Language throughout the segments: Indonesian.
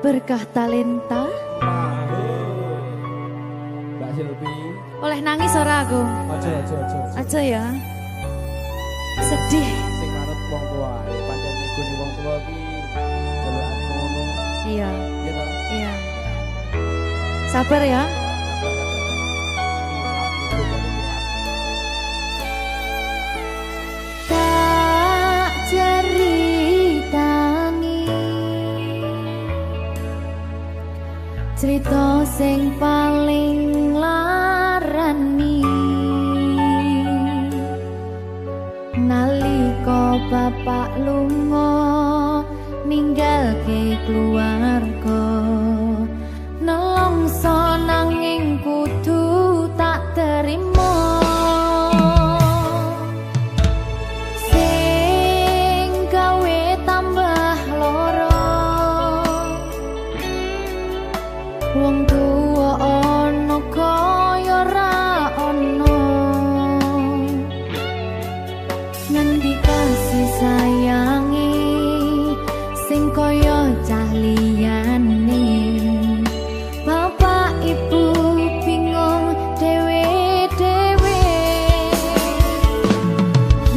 Berkah talenta. Mbak Silvi. Oleh nangis ora aku? Aja ya. Sedih. Sing ngarep wong tua, pancen ngegoni wong tua ki jelekane ngono. Iya. Iya ta? Iya. Sabar ya. Tak ceritani cerita sing paling larani nalika bapak lunga ninggalke keluarga nelongso nanging kudu tak terima sing gawe tambah loro wong tuwa ana kaya ra ana ngendi kasih sayangi sing kaya cah liyane bapak ibu bingung dewe-dewe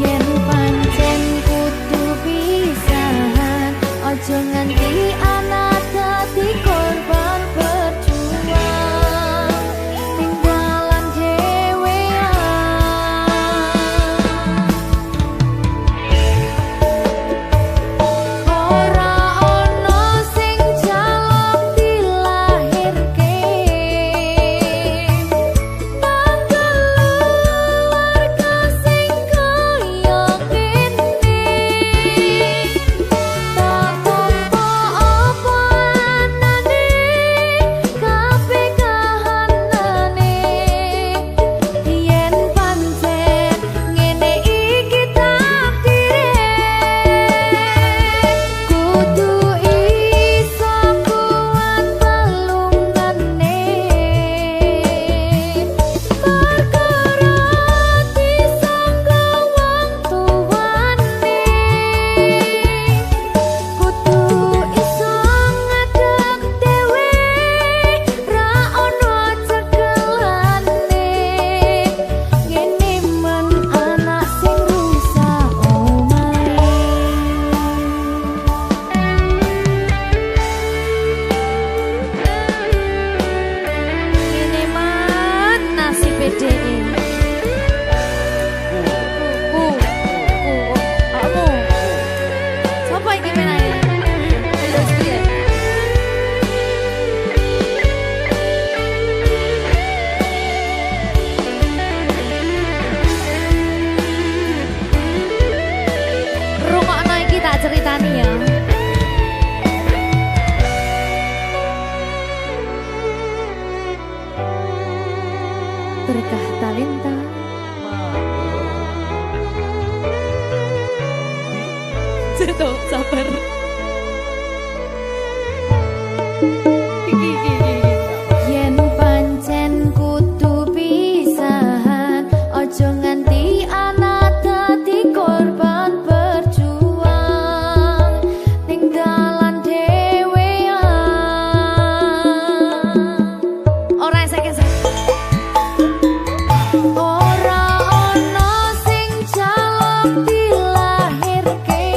yen pancen kudu pisahan aja nganti anak dadi korban berjuang tinggalan dewean ora ono sing jaluk dilahirke keluarga sing kaya kene tak tampa apa anane kabeh kahanane yen pancen ngene iki takdire kudu iso kuat balungane perkara disangka wong tuwane kudu iso ngadeg dhewe ra ono cekelane ngene men anak sing rusak omahe ngene men nasib dhewe kamu siapa iki menane terus piye rungokno iki tak ceritani ya berkah talenta Ceto, sabar. Yen pancen kudu pisahan, ojo nganti anak dadi korban berjuang tinggalan dewean. Ora esek-esek. Ora ono sing jaluk dilahirke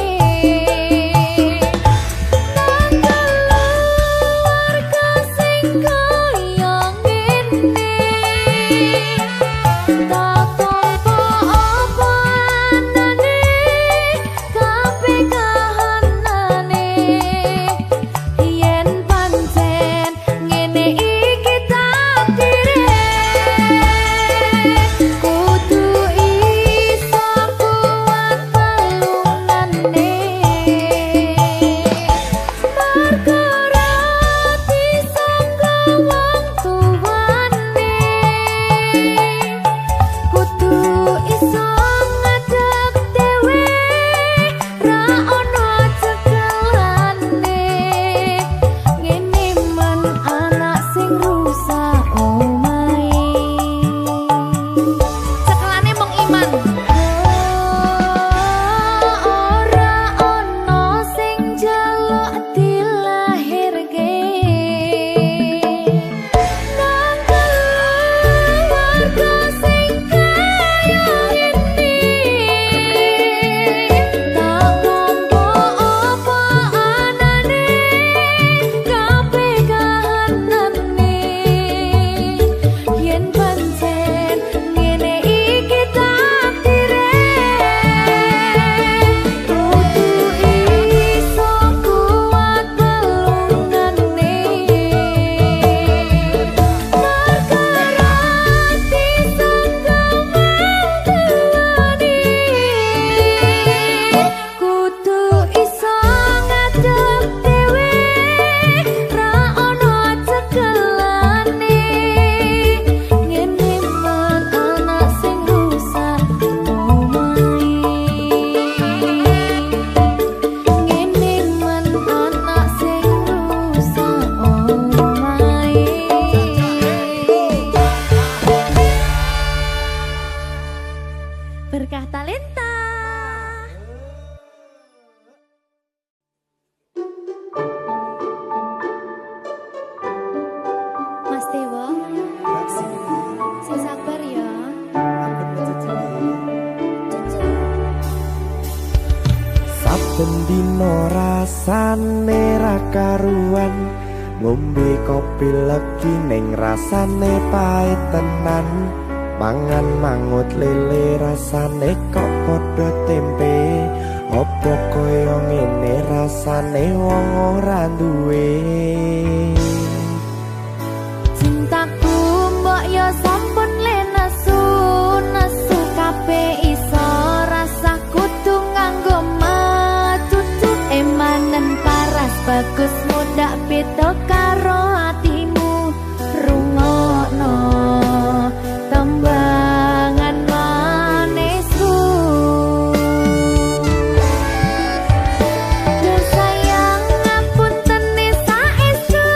Berkah Talenta. Mas Dewa, sing sabar ya. Saben dino rasane ra karuan, ngombe kopi legi ning rasane pahit tenan. Mangan mangut lele rasane kok padha tempe. Apa kaya ngene rasane wong ora duwe. Cintaku mbok yo sampun lenesu, nesu kabeh iso rasa kudu nganggo matutu. Emanen paras bagus mundak beda karo atimu. Rungokno tembangan manisku. Duh sayang ngapunten saestu,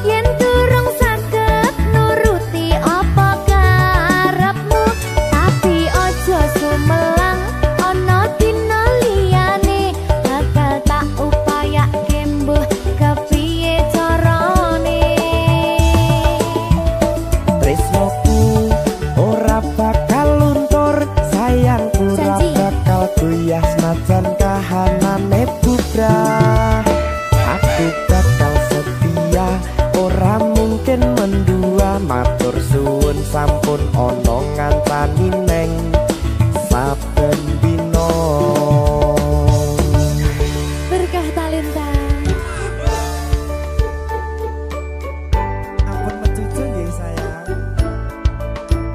yen durung saged nuruti apa karepmu. Tapi ojo sumelang ana dina liyane, bakal tak upayake mbuh kepiye carane. Tresnoku ora bakal luntur, sayangku ora Janji. bakal goyah senajan kahanane bubrah. Aku bakal setia, ora mungkin mendua. Matur suwun sampun ana ngancani neng saben dina. Berkah Talenta. Ampun mecucu nggih sayang.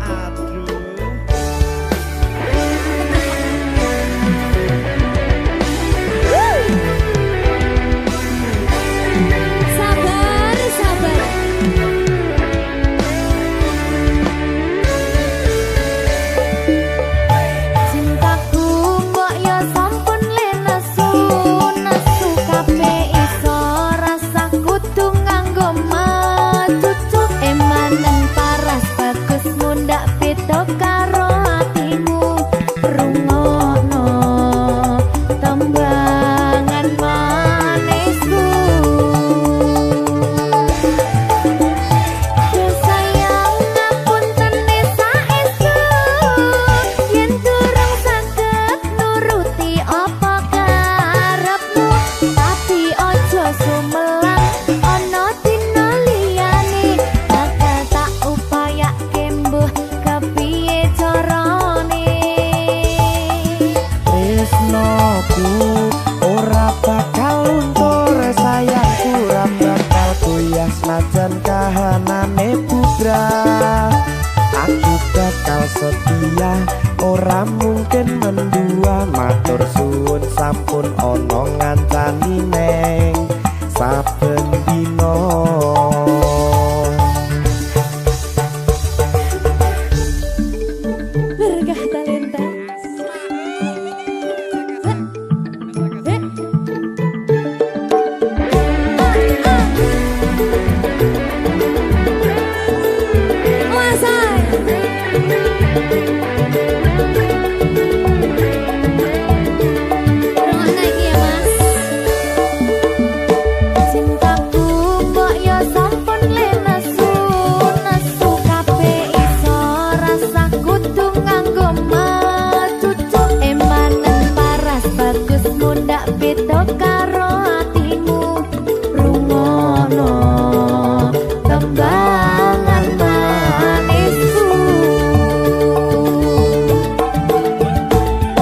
Aduh. Sabar, sabar. Cintaku mbok yo sampun lenesu, nesu kabeh iso rasa kudu nganggo matutu. Emanen paras bagus mundak beda karo atimu. Rungokno tembangan manisku. Duh sayang ngapunten saestu, yen durung saged nuruti apa karepmu. Tapi ojo sumelang ana dina liyane, bakal tak upayake mbuh kepiye carane. Tresnoku ora bakal luntur, sayangku ora bakal goyah senajan kahanane bubrah. Aku bakal setia, ora mungkin mendua. Matur suwun sampun ana ngancani neng saben dina. Berkah Talenta. Cintaku mbok yo sampun lenesu, nesu kabeh iso rasa kudu nganggo matutu. Emanen paras bagus mundak beda karo atimu. Rungokno tembangan manisku.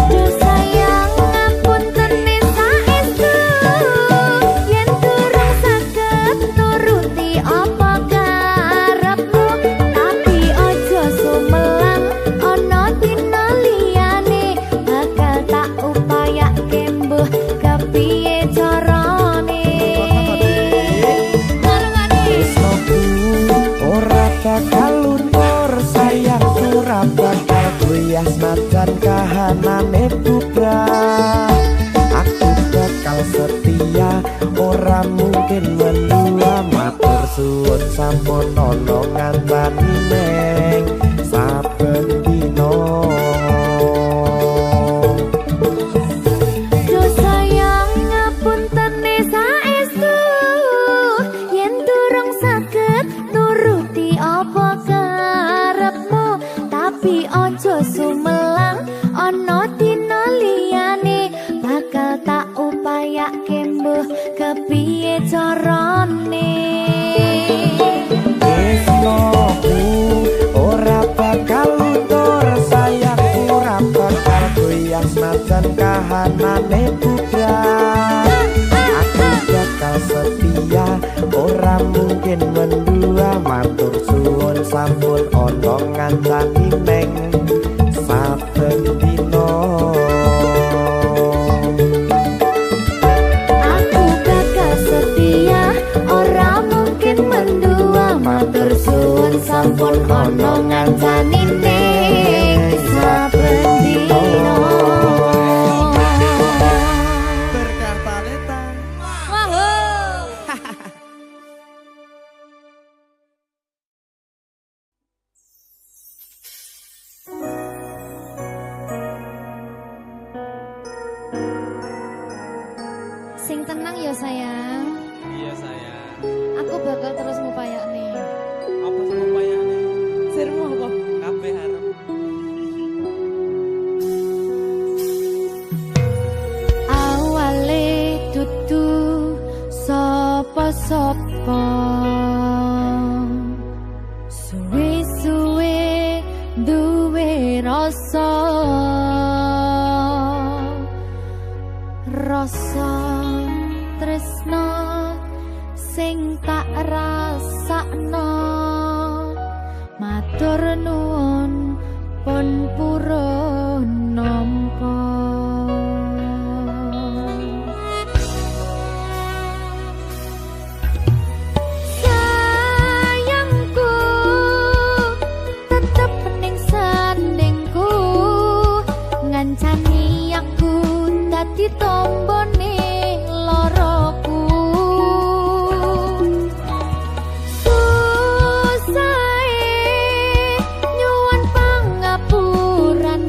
Duh sayang ngapunten saestu, yen durung saged nuruti apa karepmu. Tapi ojo sumelang ana dina liyane, bakal tak upayake mbuh kepiye carane. Tresnoku ora bakal luntur, sayangku ora bakal goyah senajan kahanane bubrah. Aku bakal setia, ora mungkin mendua. Matur suwun sampun ana ngancani neng saben dina. senajan kahanane bubrah. Aku bakal setia, ora mungkin mendua. Matur suwun sampun ana ngancani neng saben dina. Aku bakal setia, ora mungkin mendua. Matur suwun sampun ana ngancani ning saben dina. Sing tenang ya sayang. Iya sayang. Aku bakal terus ngupayakne. Apa sih upayane? Sirmu apa? Kabeh harep. Awale dudu sapa-sapa. Suwe-suwe duwe rasa. Rasa tresno sing tak rasakno. Matur nuwun pun purun nampa. Sayangku tetep ning sandingku, ngancani aku dadi tombone loroku. Susahe nyuwun pangapuran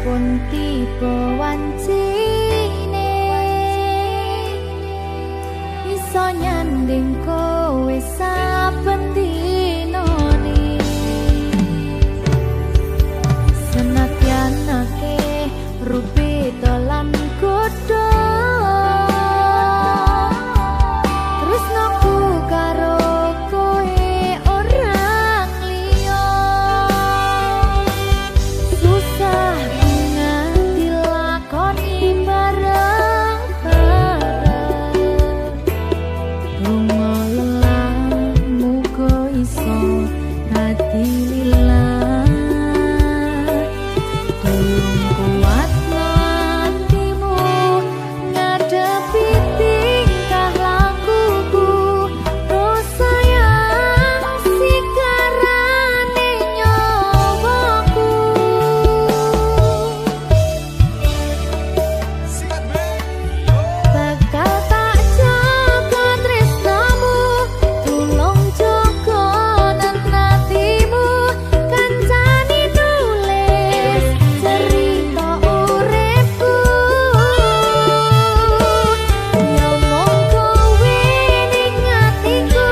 sampun tiba wancine iso nyanding kowe saben dinane senadyan akeh rupi dalan godho tresnaku karo kowe orang liya susah nganti lakoni bareng-bareng lunga lelah muga iso dadi lillah tulung kuatno atimu ngadepi tingkah lakuku dosa yang sikarane nyawaku bakal tak jaga tresnamu tulung jaga nanatimu kancani nulis cerita uripku ya mong kowe ning atiku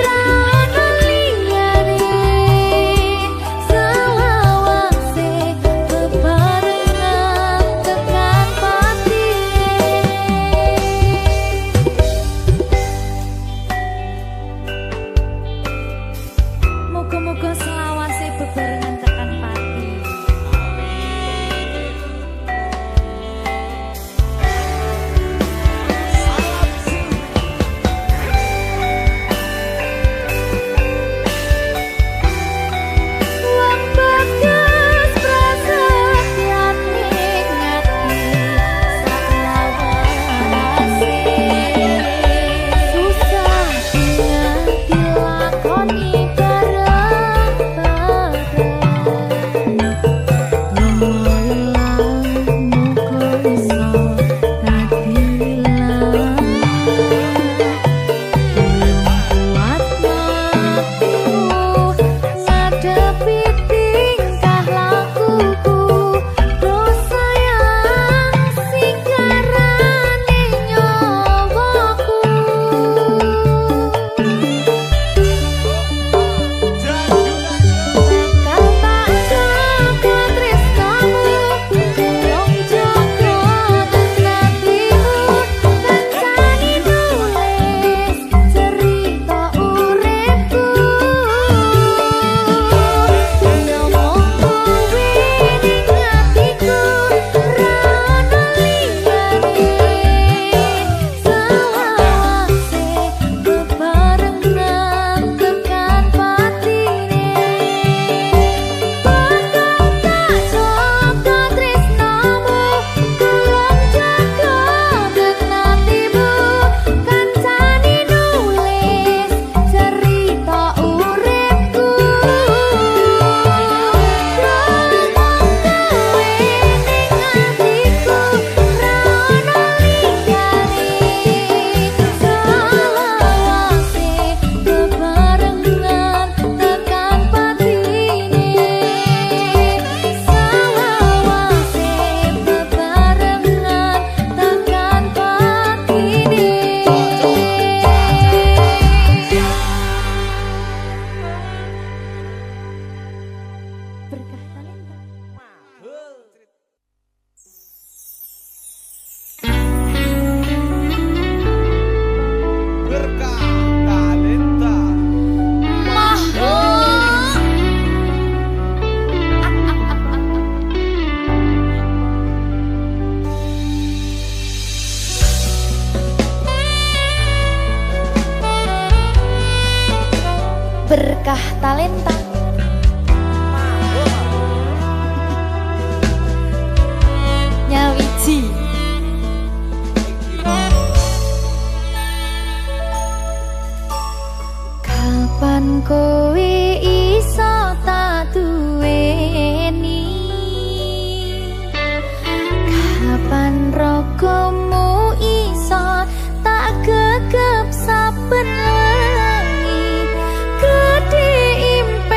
ra ono liyane selawase bebarengan tekan patine muga-muga selawase bebarengan tekan pati wong bagas prasetyan ning ati selawase susah nganti lakoni bareng-bareng lumayan muga iso dadi lillah kuatno atimu ngadepi tingkah lakuku dosa yang sikarane nyawaku bakal tak jaga tresnamu tulung jaga nanatimu kancani nulis cerita uripku ya mong kowe ning atiku ra ono liyane selawase bebarengan tekan patine bakal tak jaga tresnamu tulung jaga nanatimu kancani nulis cerita uripku ya mong kowe ning atiku ra ono liyane selawase bebarengan tekan patine selawase bebarengan tekan patine berkah talenta Berkah talenta. berkah talenta nyawiji kapan kowe iso tak duweni kapan rogomu iso tak gegep saben wengi gede impen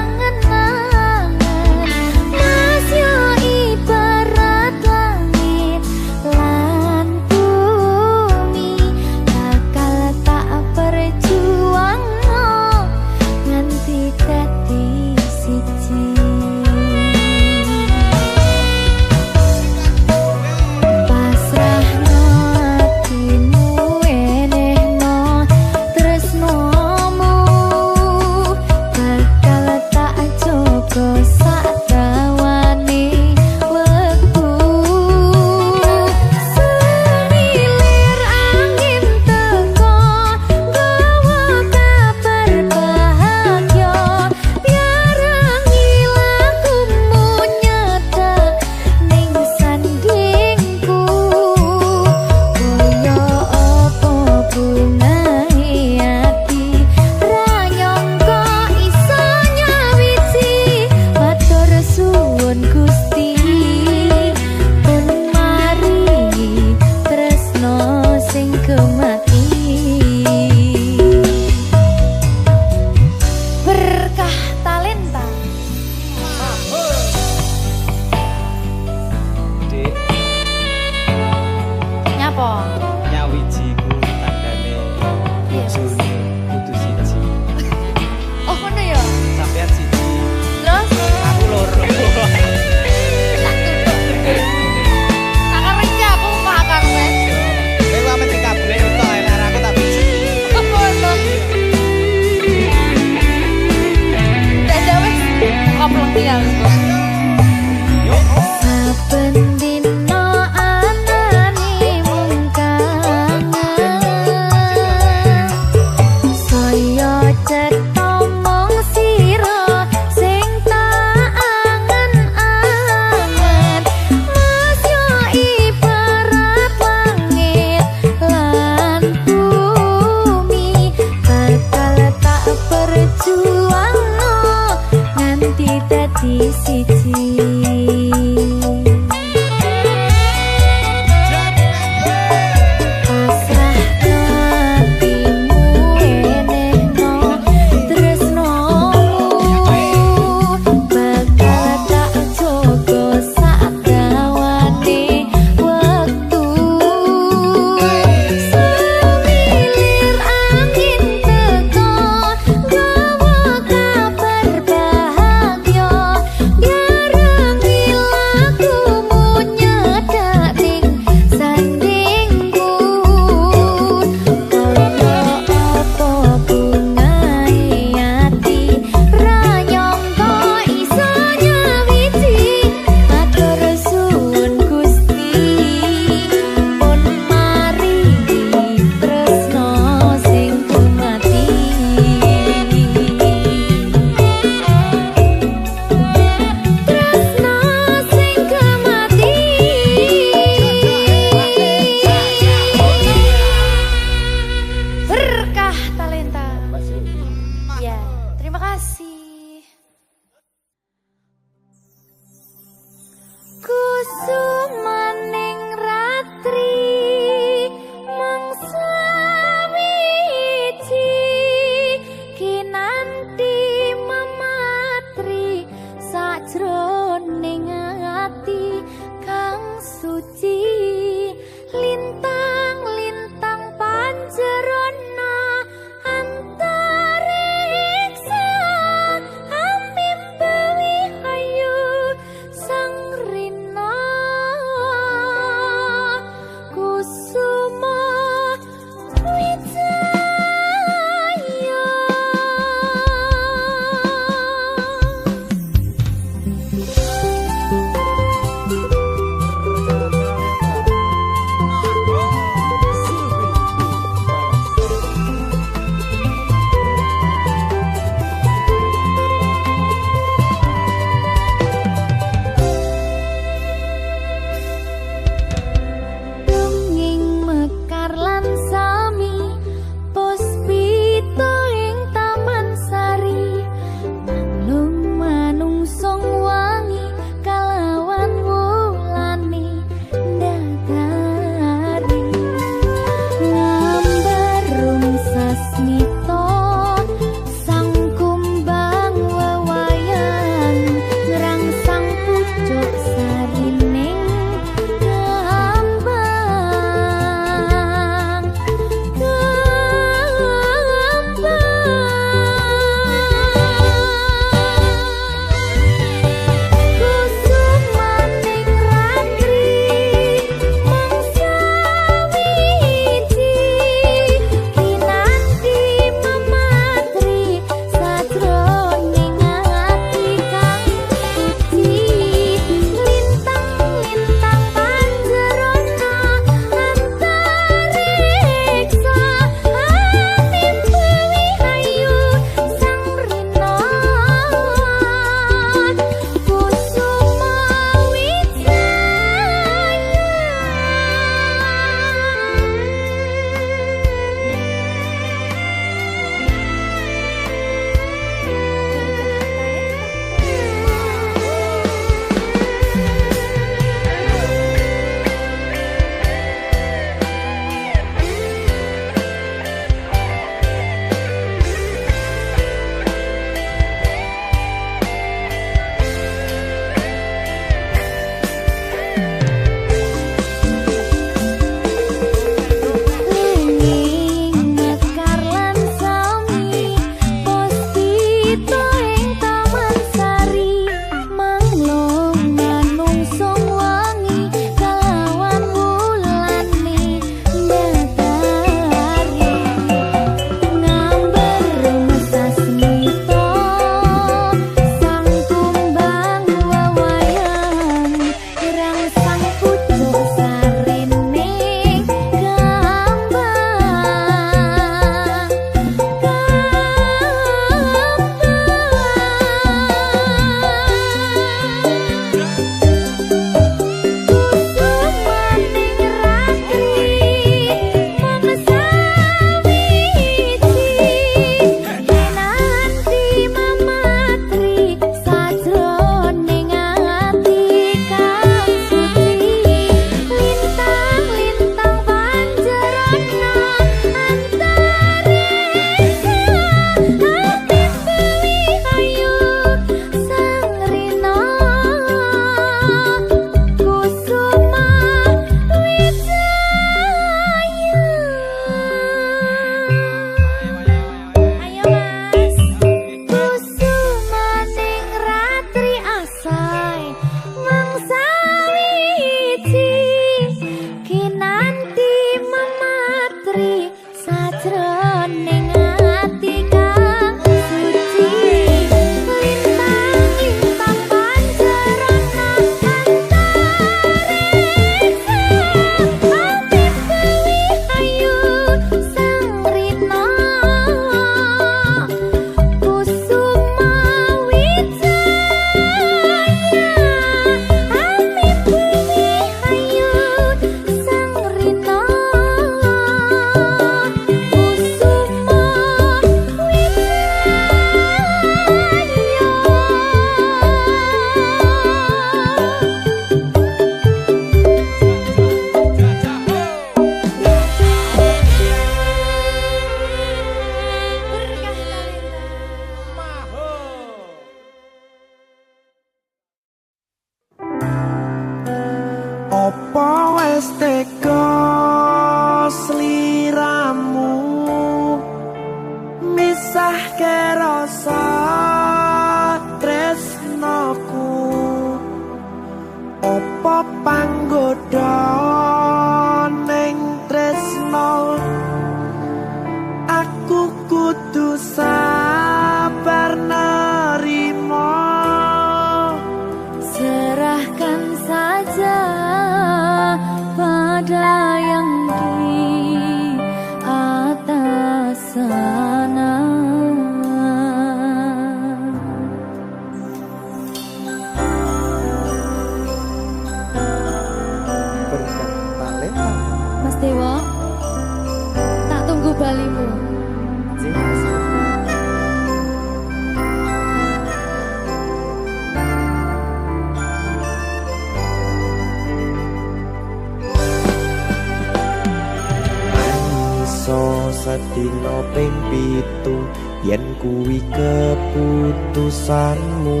dino ping 7 yen kuwi keputusanmu.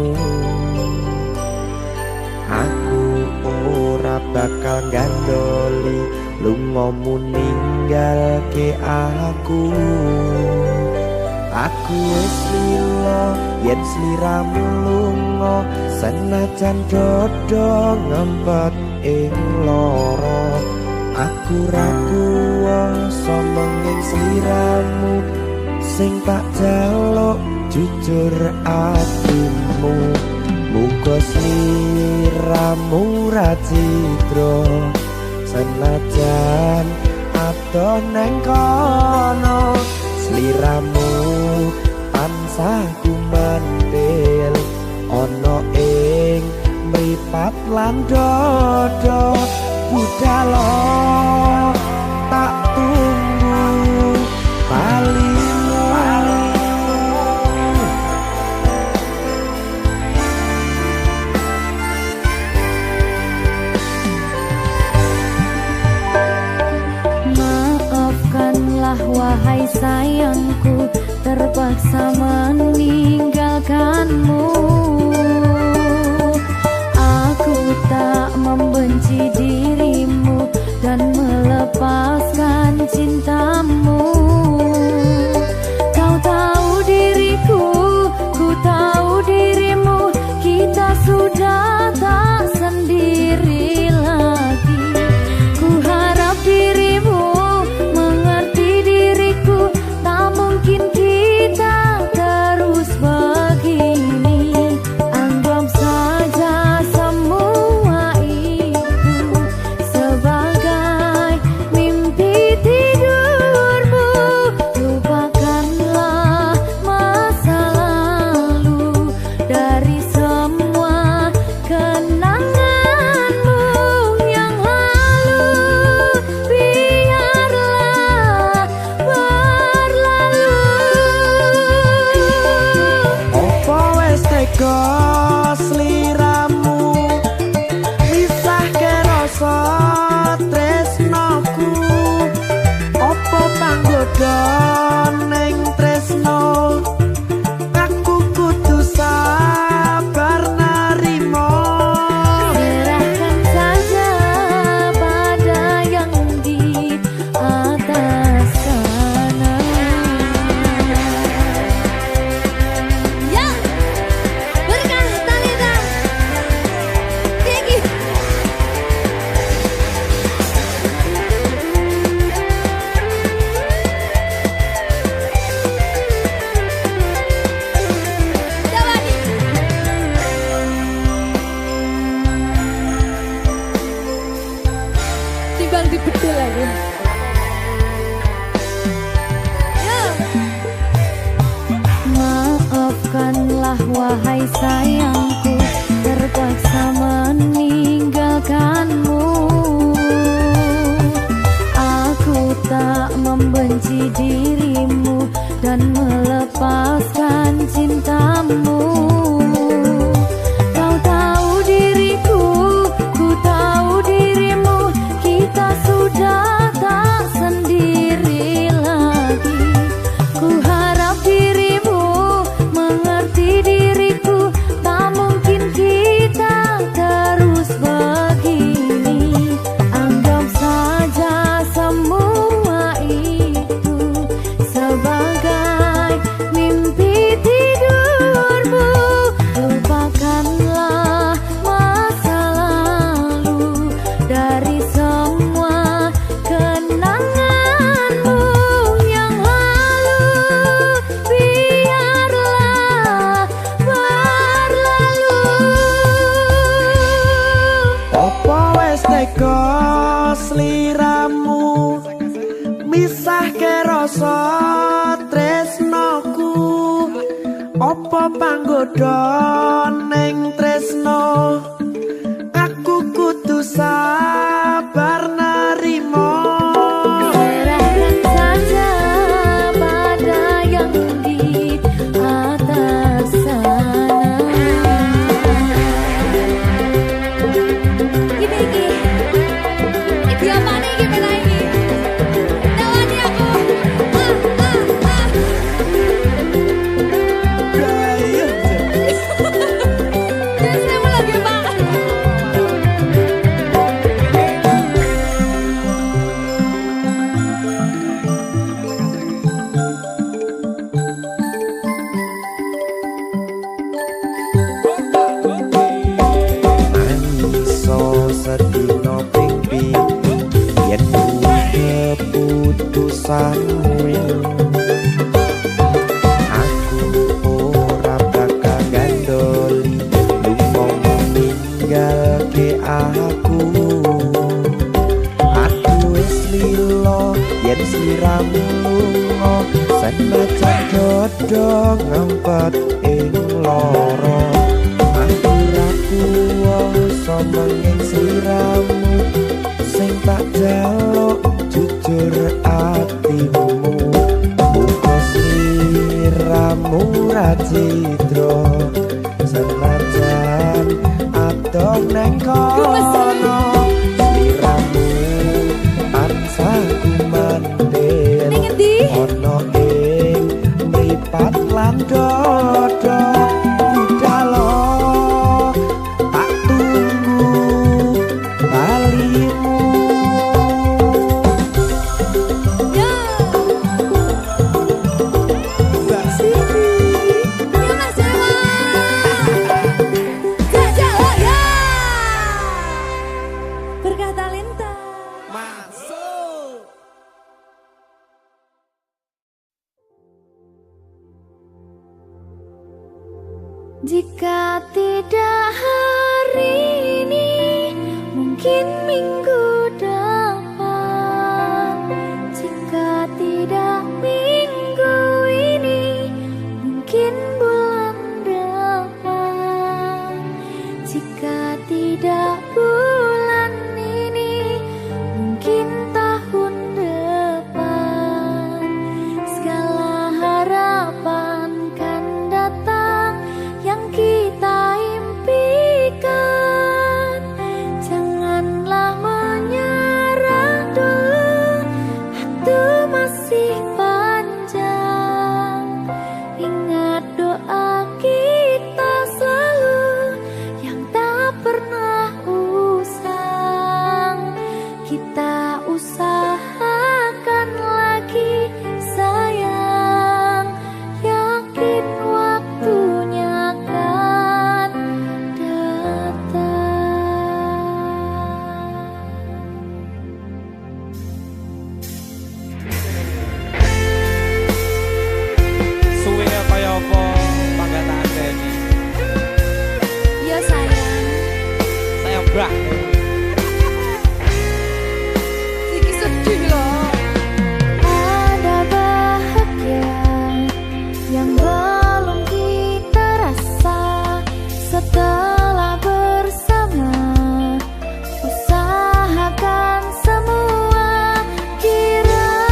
Aku ora bakal gandoli lungamu ninggalke aku. Aku wis lilo yen sliramu lunga senajan dodo ngempet ing loro. Aku ra kuwasa menging sliramu sing tak jaluk jujur atimu. Muga sliramu ra cidra senajan adoh neng kono. Sliramu tansah gumantil ana ing mripat lan dodo. Budalo tak tunggu balimu. Maafkanlah wahai sayangku, terpaksa meninggalkanmu. Aku tak membenci dirimu dan melepaskan cintamu. Kau tahu diriku, ku tahu dirimu, kita sudah tak sendiri lagi. Ku harap dirimu mengerti diriku, tak mungkin kita terus begini. Anggap saja semua itu sebagai mimpi tidurmu. Lupakanlah masa lalu dari semua kenanganmu yang lalu. Biarlah berlalu. Opo wis tega sliramu misahke rasa tresnoku. Opo panggoda ning tresno, aku kudu sabar narimo. Serahkan saja pada yang di atas sana. Ya, berkah Talita. Tinggi. Coba nih. Timbang dibedil lagi. Ya. Maafkanlah wahai sayangku, terpaksa meninggalkanmu. Aku tak membenci dirimu dan melepaskan cintamu. Kau tahu diriku, ku tahu dirimu, kita sudah tak sendiri lagi. Ku harap dirimu mengerti diriku, tak mungkin kita terus begini. Anggap saja semua itu sebagai mimpi tidurmu. Lupakanlah masa lalu dari semua kenanganmu yang lalu. Biarlah berlalu. Opo wis tega sliramu misahke rasa tresnoku. Opo panggoda ning tresno, aku kudu sabar narimo. Serahkan saja pada yang di atas sana. Iki apa nih kita lagi? Tawani aku. samuil. Aku ora bakal gandoli lunga meninggal ke aku. Aku wis lilo yen sliramu lunga senajan dodo ngempet ing loro. Aku ra kuwasa menging sliramu sing tak jaluk jujur atimu. Muga sliramu ra citra senajan adong neng kono. Sliramu tansah kumandel Ning endi? ono ing mripat lan dodo. Budalo tak tunggu balimu. Ya, Mbak Siti ya Mas Dewa. Jajak oh ya. Berkah talenta. masuk. Jika tidak hari ini, mungkin minggu depan. Jika tidak minggu ini, mungkin bulan depan. Jika tidak bulan ini, mungkin tahun depan. Segala harapan kan datang yang kita impikan. Janganlah menyerah dulu, waktu masih panjang. Ingat doa kita selalu yang tak pernah usang. Kita usahakan lagi sayang, yakin waktunya akan datang. Suwe kaya apa panggataan ini? Ya sayang, Saya mbak. sedikit sedih loh. Ada bahagia yang belum kita rasa setelah bersama. Usahakan semua, kira-kira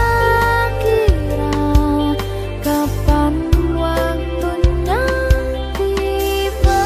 kapan waktunya tiba.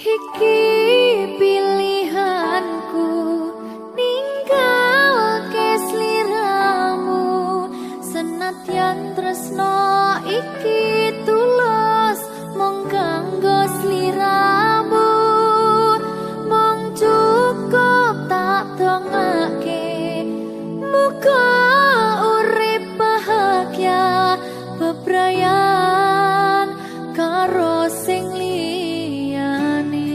Iki pilihanku ninggal ke sliramu senadyan tresno iki tulus mung kanggo sliramu mung cukup tak dongake muga urip bahagia bebrayan karo sing liyane.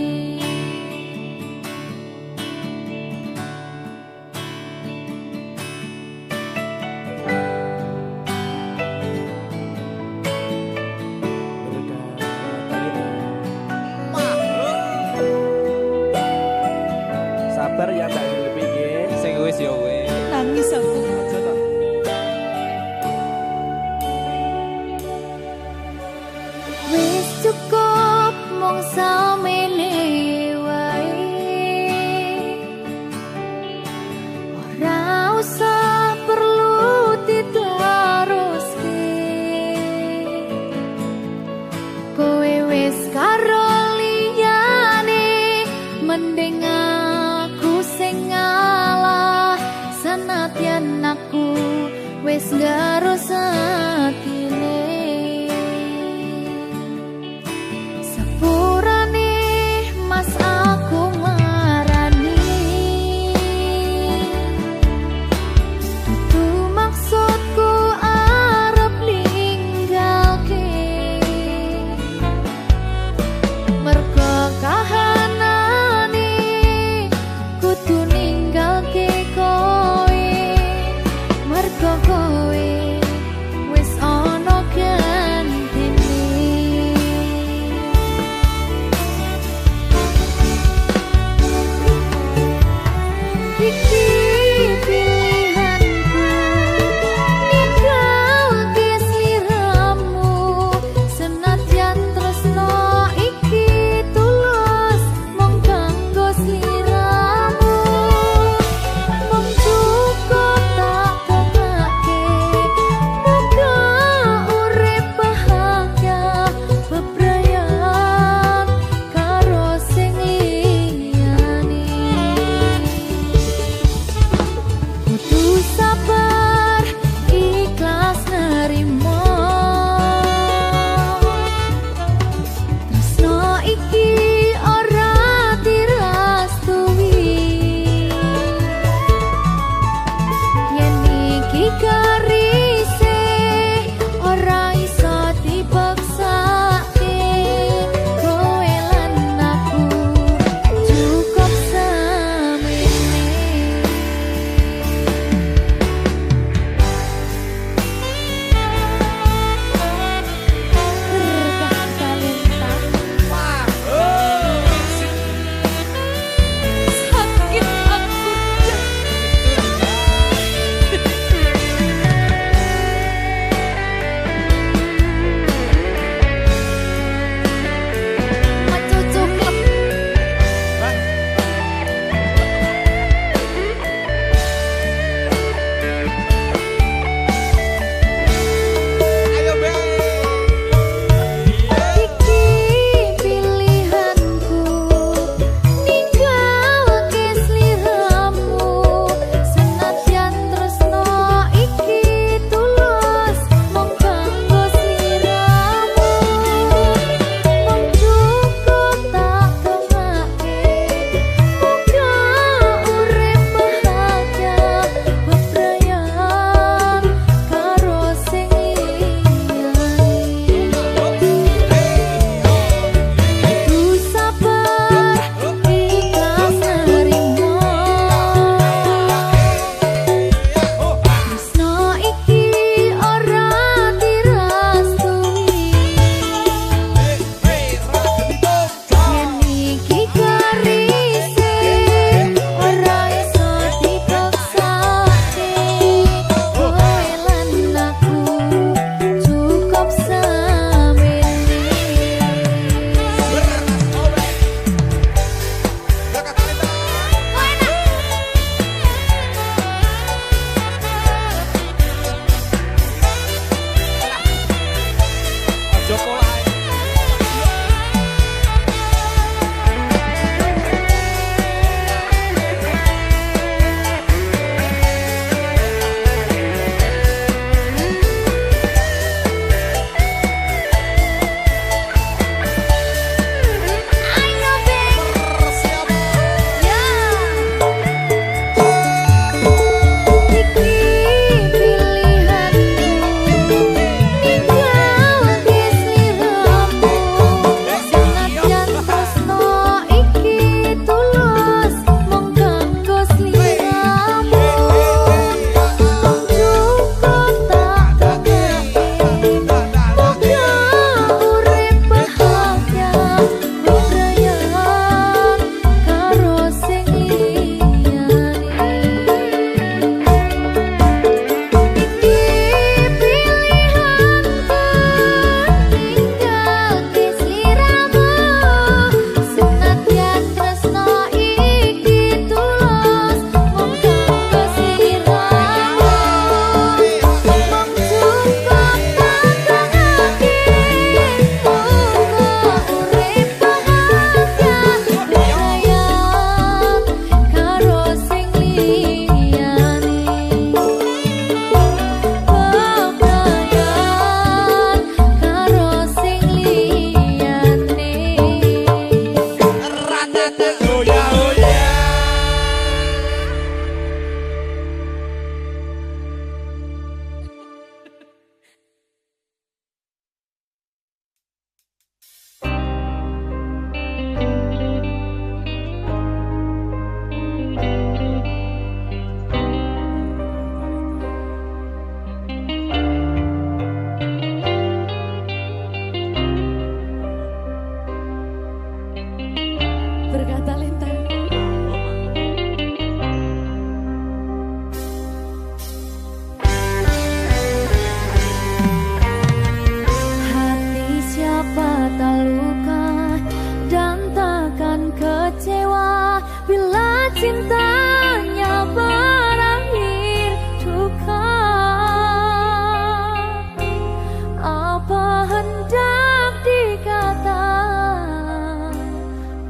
hendak dikata,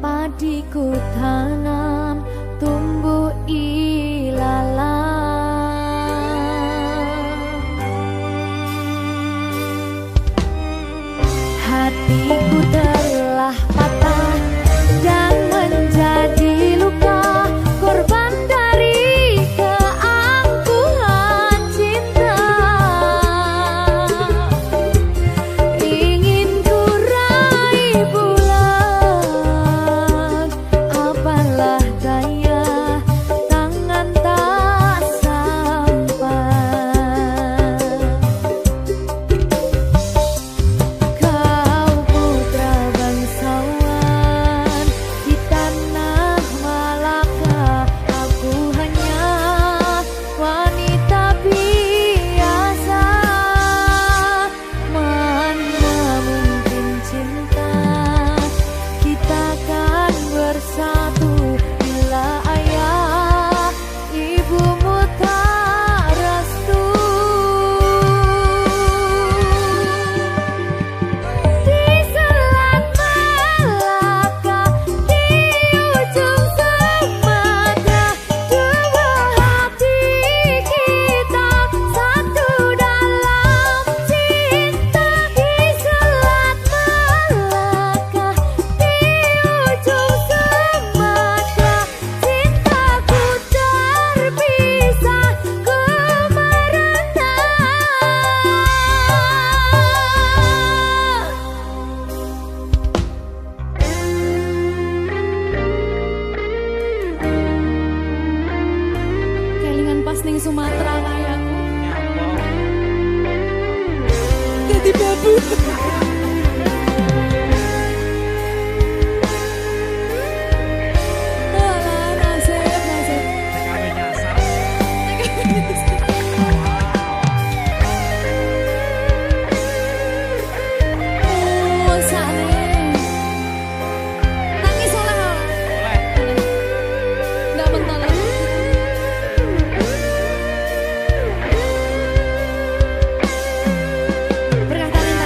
padiku tanam tumbuh ilalang. Hatiku telah patah dan menjadi luka, korban dari keangkuhan cinta. Ingin ku raih bulan, apalah daya, tangan tak sampai. Kau putra bangsawan di tanah Malaka, aku hanya wanita biasa. Mana mungkin cinta kita kan bersatu bila ayah ibumu tak restu. Di selat Malaka, di ujung Sumatera, dua hati kita satu dalam cinta. Di selat Malaka, di ujung Sumatera, cintaku terpisah ku merana. Kelingan pas ning Sumatera kayakku. Jadi babu. Alah, nasib. Kami nyasar. Oh, sakne. Nangis oleh. Boleh. Nggak bentar lagi. Berkah talenta.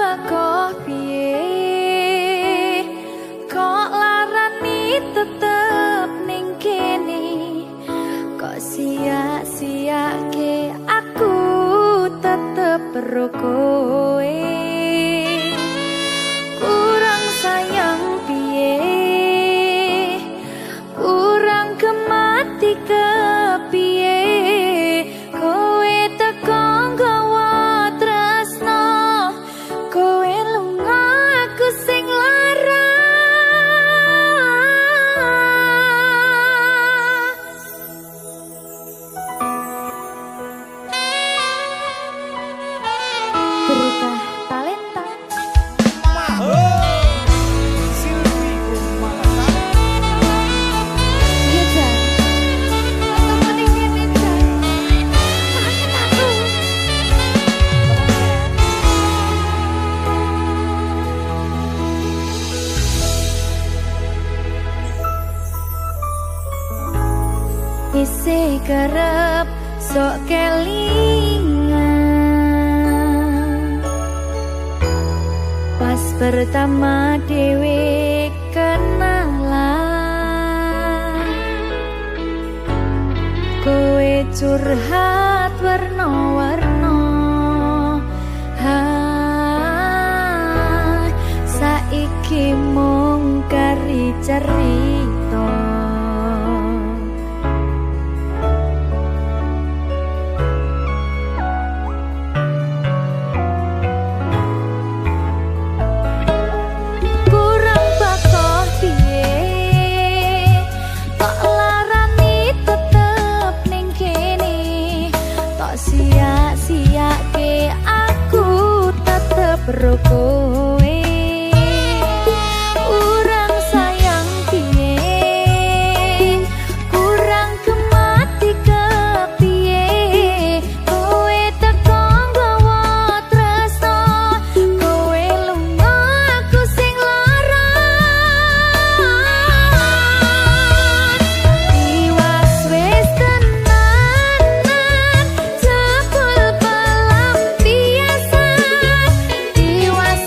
bako piye kok larani tetep ning kene kok sia-siake aku tetep ro kowe kurang sayang piye kurang kemati kepiye kowe teko nggawa tresno kowe lunga aku sing lara berkah talenta Silvi Kumalasa. iya Jan aku mending ini Jan maafin aku isi kerep sok kelingan pas pertama dewe kenalan kowe curhat warna-warna saiki mung kari cerita kurang bakoh piye tok larani tetep ning kene tok sia-siake aku tetep ro kowe kurang sayang piye kurang kemati kepiye kowe teko nggawa tresno kowe lunga aku sing lara iwas wis tenanan jebul pelampiasan iwas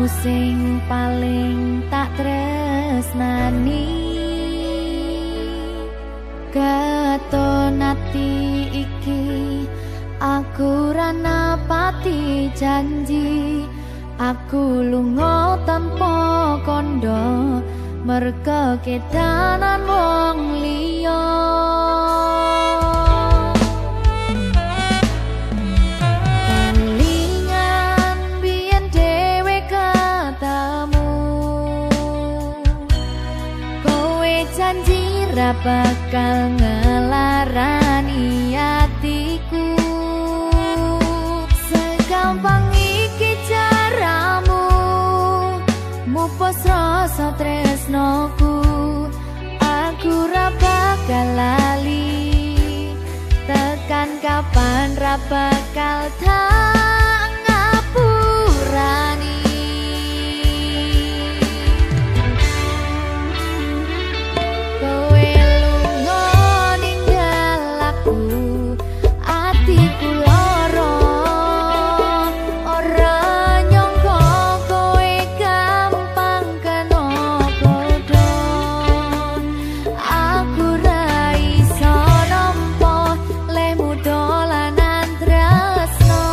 sing paling tak tresnani, katon ati iki aku ra napati janji, aku lunga tanpa kondo merga kedanan wong liya. Kelingan biyen dhewe katamu, kowe janji ra bakal ngelarani atiku. Segampang iki caramu mupus rasa tresnoku, aku ra bakal lali, tekan kapan ra bakal tak ngapurani. Kowe lunga ninggal aku, atiku lara, ora nyangka kowe gampang kena bodho. Aku ra iso nampa lehmu dolanan tresno,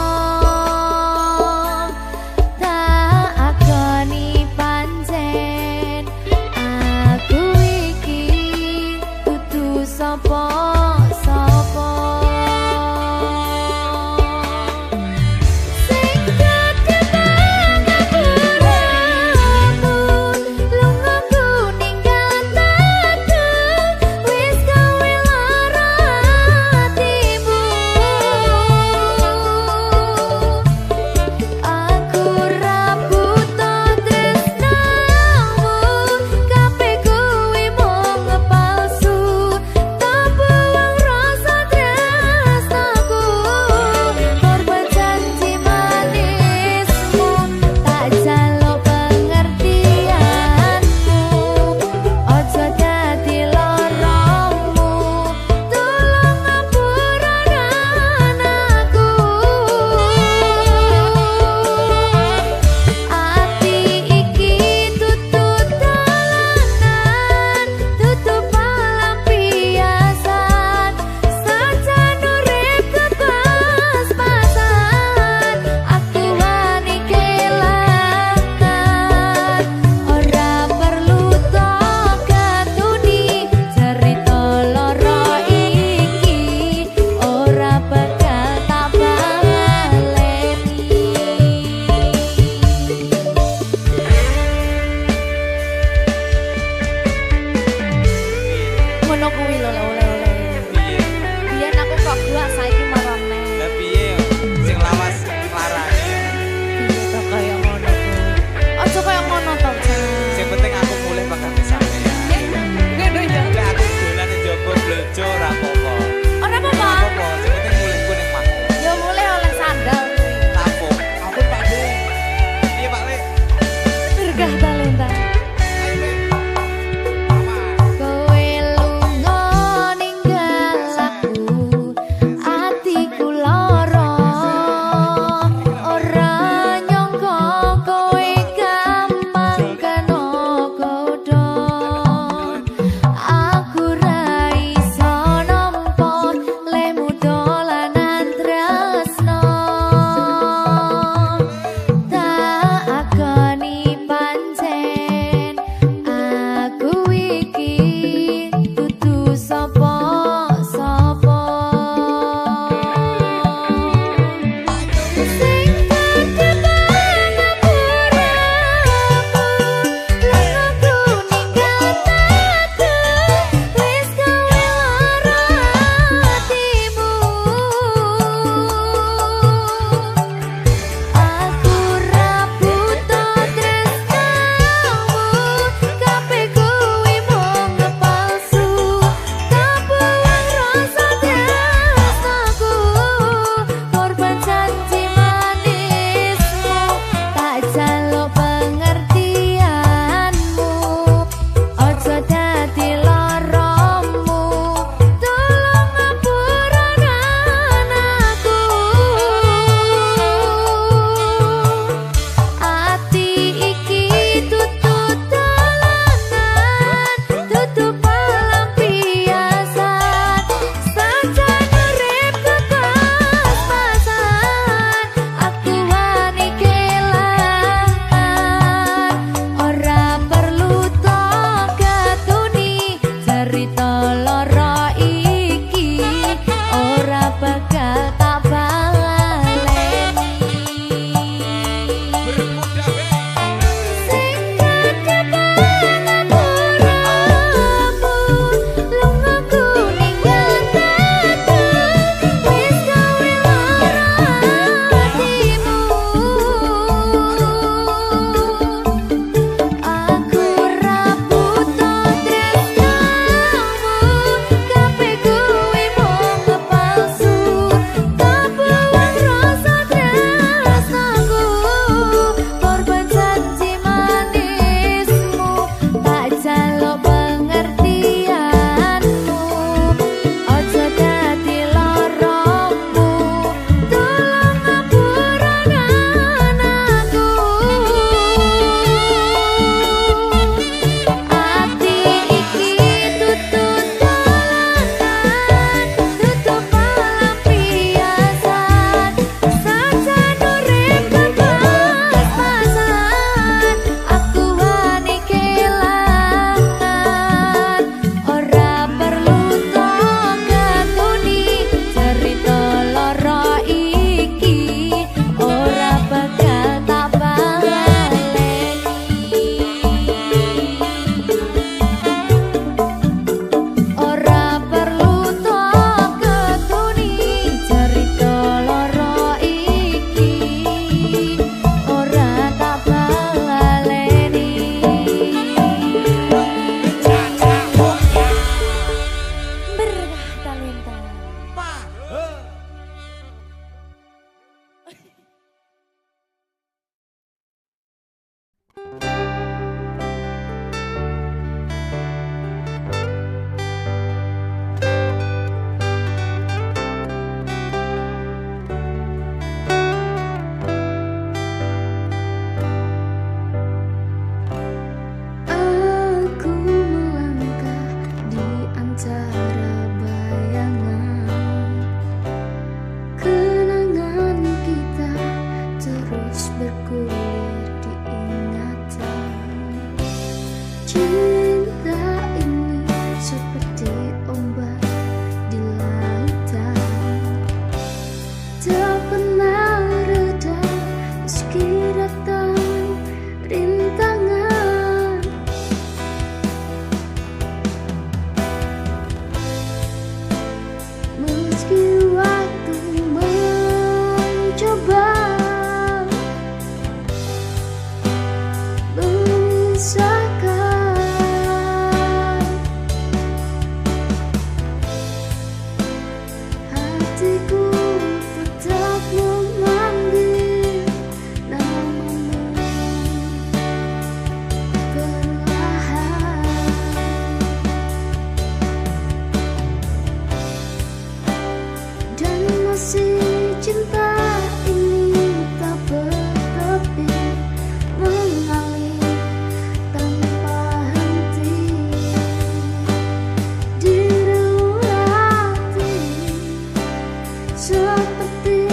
seperti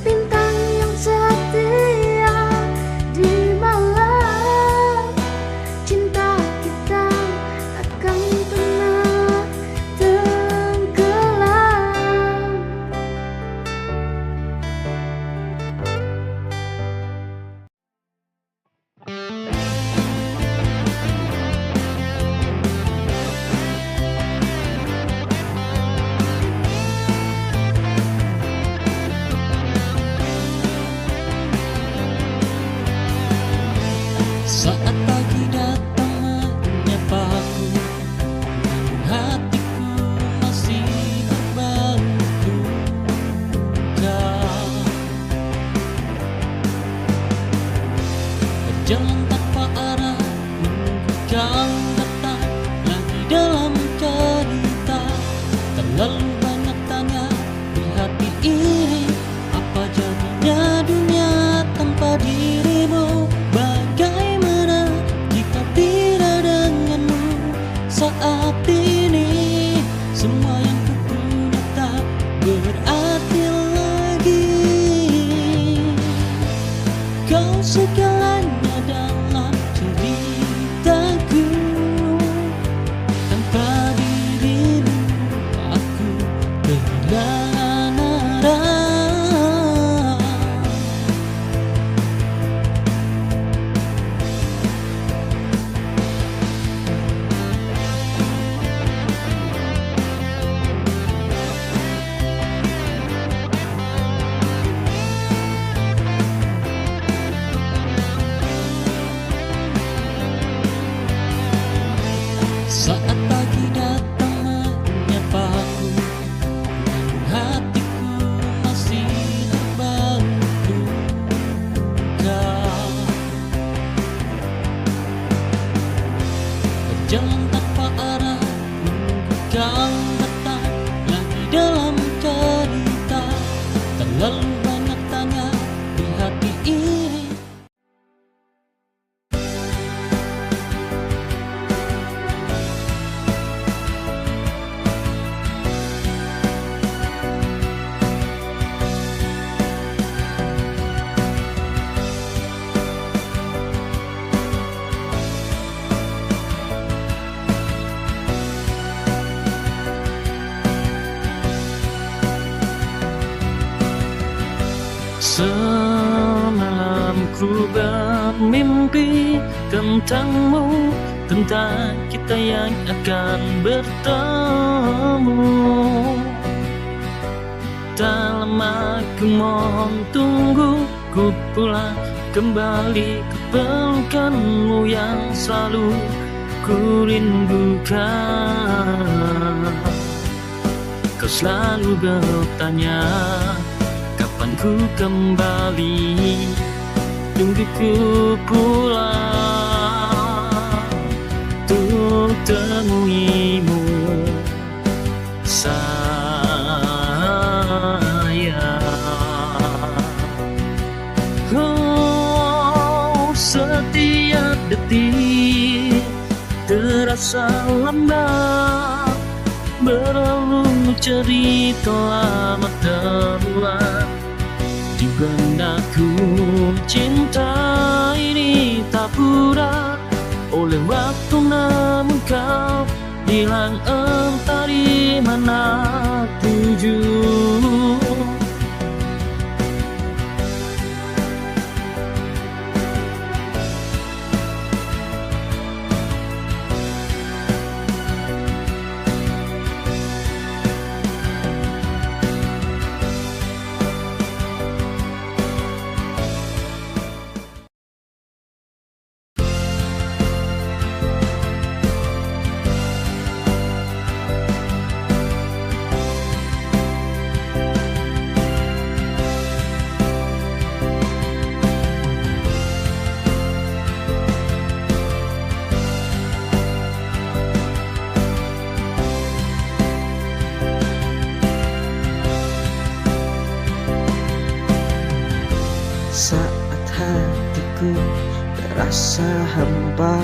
bintang yang setia di malam. Cinta kita takkan pernah tenggelam. Saat pagi datang menyapaku, hatiku masih berbau duka. Berjalan tanpa arah, menunggu kau datang lagi dalam cerita. Terlalu banyak tanya di hati ini, apa jadinya dunia tanpa dirimu? Bagaimana jika tidak denganmu? Saat ini semua yang kupunya tak berarti lagi. Kau segalanya dalam ceritaku. Tanpa dirimu aku kehilangan arah. Saat pagi datang menyapaku, hatiku masih berbau duka. Berjalan tanpa arah, menunggu kau datang lagi dalam cerita. Terlalu banyak tanya di hati ini. Semalam ku bermimpi tentangmu, tentang kita yang akan bertemu. Tak lama ku mohon tunggu, ku pulang kembali ke pelukanmu yang selalu ku rindukan. Kau selalu bertanya kapan ku kembali, tunggu ku pulang untuk temuimu sayang. Oh, setiap detik terasa lambat, berlalu cerita lama terulang. Di benakku cinta ini tak pura oleh waktu, namun kau hilang entah di mana tuju. Saat hatiku terasa hampa,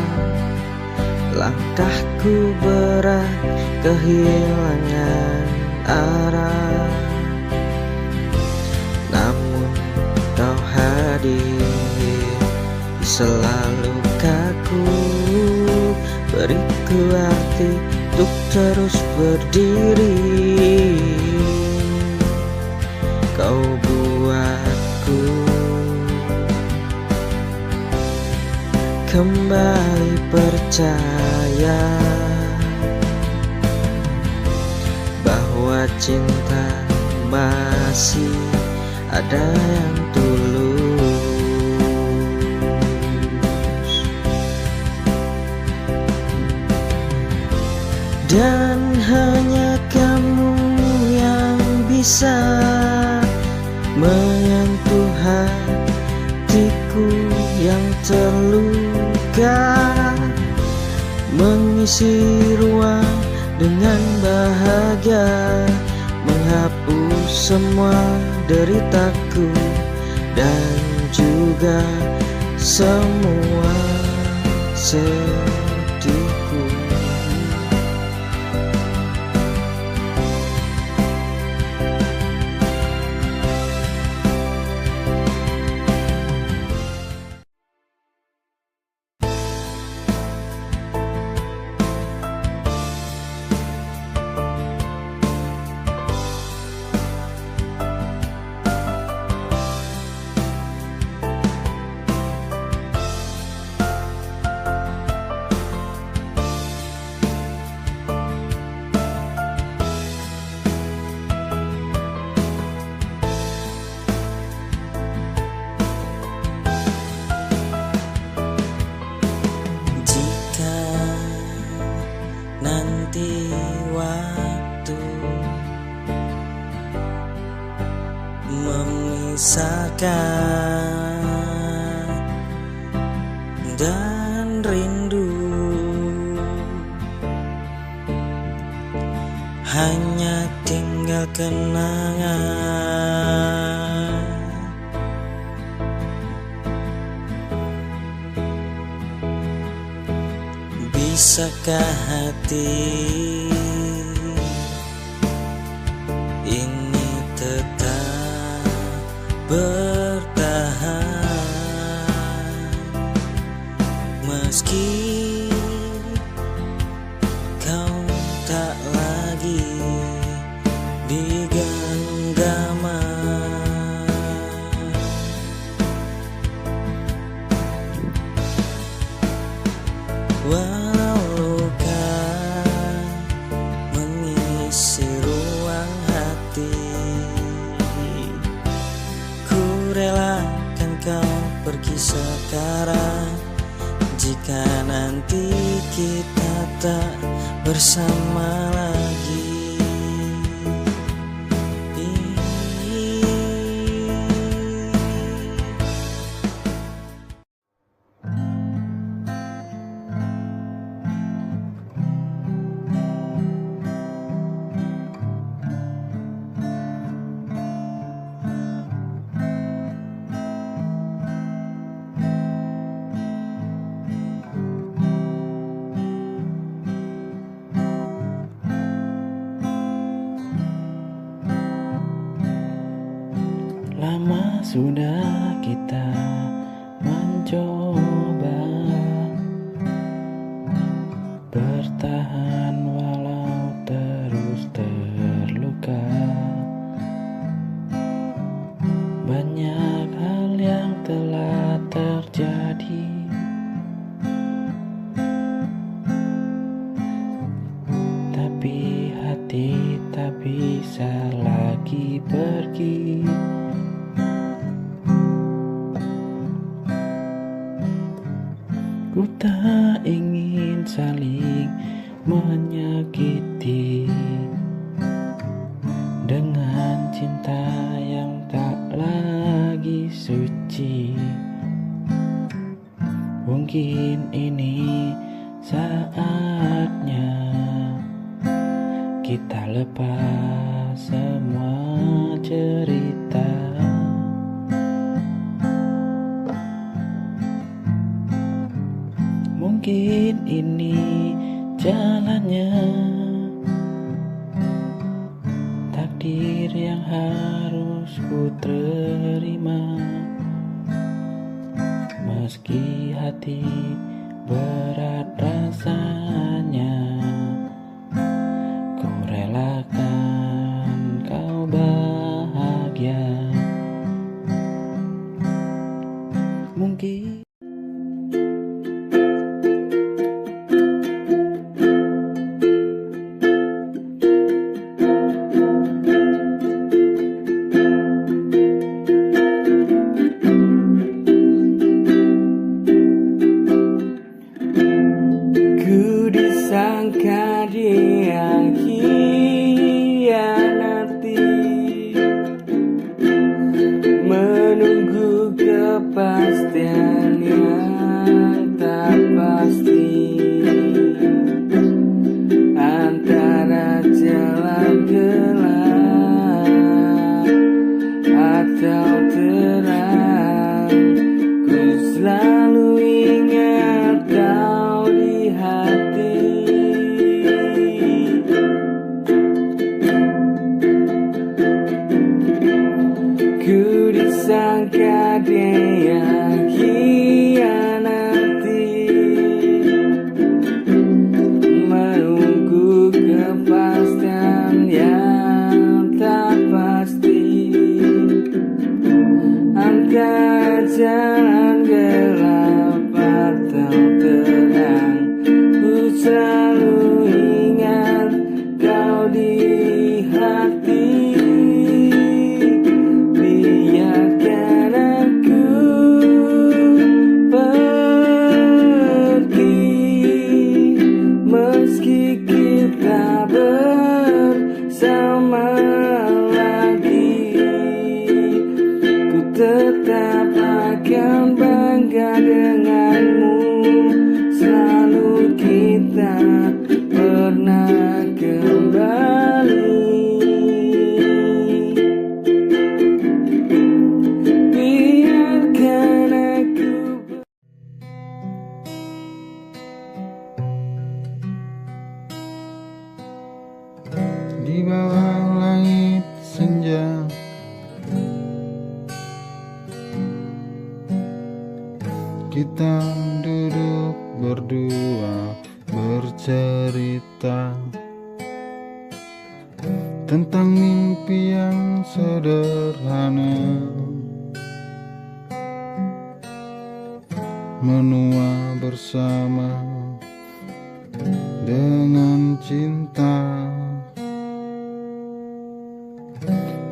langkahku berat kehilangan arah. hadir di selalu kaku, beriku arti untuk terus berdiri. Kau buatku kembali percaya bahwa cinta masih ada yang tulus, dan hanya kamu yang bisa menyentuh hatiku yang terluka, mengisi ruang dengan bahagia, menghapus semua deritaku dan juga semua sedihku. Nanti waktu memisahkan dan rindu hanya tinggal kenangan. Bisakah hati ini tetap bertahan meski kau tak lagi di genggaman? Walau luka mengisi ruang hati, ku relakan kau pergi sekarang. Jika nanti kita tak bersama lagi, lama sudah kita mencoba bertahan walau terus terluka. Banyak hal yang telah terjadi, tapi hati tak bisa lagi pergi. Ku tak ingin saling menyakiti dengan cinta yang tak lagi suci. Mungkin ini saatnya kita lepas semua cerita. Mungkin ini jalannya, takdir yang harus ku terima. meski hati berat rasanya. Ku relakan kau bahagia. Mungkin ku disangka dia hianati, menunggu kepastian yang tak pasti antara jalan gelap atau terang. Ku selalu ingat kau di hati. Ku disangka dia hianati, menunggu kepastian yang tak pasti antara jalan gelap atau terang. Ku selalu ingat kau di hati. Biarkan aku pergi, meski kita bersama lagi. Ku tetap akan bangga denganmu, selalu kita pernah kembali. Biarkan aku Di bawah langit senja, kita duduk berdua bercerita tentang mimpi yang sederhana, menua bersama dengan cinta.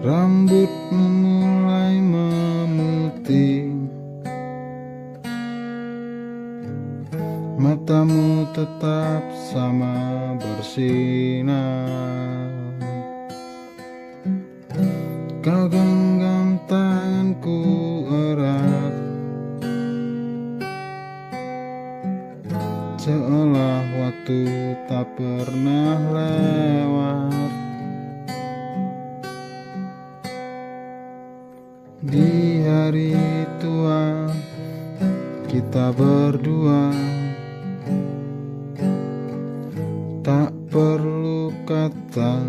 Rambutmu mulai memutih, matamu tetap sama bersinar. Kau genggam tanganku erat, seolah waktu tak pernah lewat. Di hari tua kita berdua, tak perlu kata,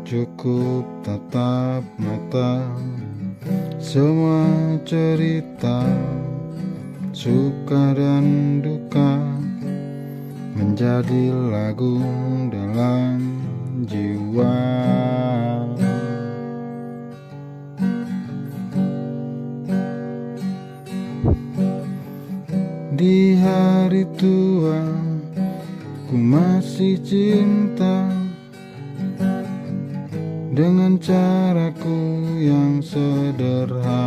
cukup tatap mata. Semua cerita, suka dan duka, menjadi lagu dalam jiwa. Di hari tua, ku masih cinta dengan caraku yang sederhana.